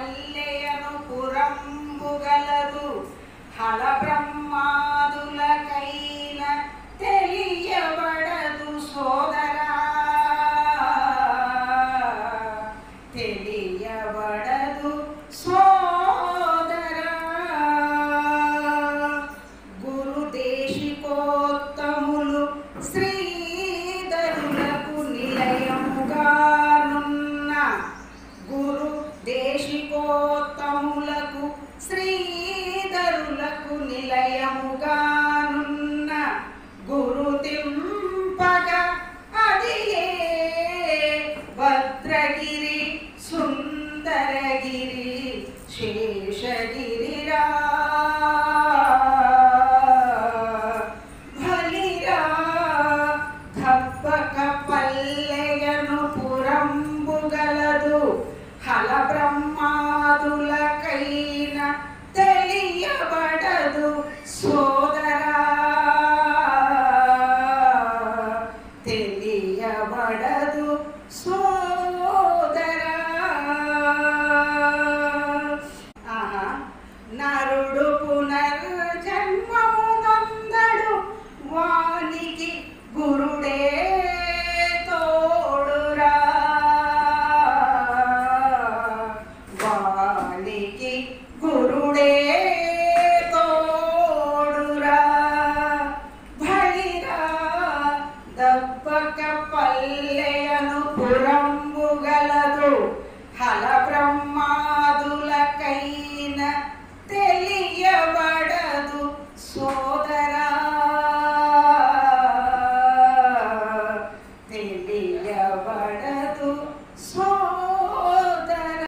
పల్లెయను పురంబుగలదు హల బ్రహ్మాదులకైన తెలియబడదు సోదరా, తెలియబడదు సోదరా. గురుదేశికోత్తములు శ్రీధరులకు నిలయముగానున్న, గురు దేశికోత్తములకు శ్రీధరులకు నిలయముగానున్న గురుతింపగ అదియే భద్రగిరి సుందరగిరి శేషగిరిరా. బలిరా ధప్పక పల్లెయను పురంబుగలదు హల బ్రహ్మాదులకైన తెలియబడదు సోదరా, తెలియబడదు సోదరా. నరుడు పునర్జన్మమునందడు వానికి గురుడే